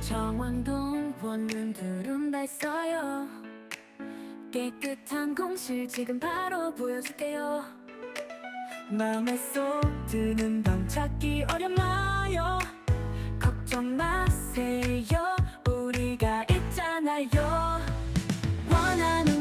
정왕동원룸들은 다 있어요. 깨끗한 공실 지금 바로 보여줄게요. 마음에 쏙 드는 방 찾기 어렵나요? 걱정 마세요, 우리가 있잖아요. 원하는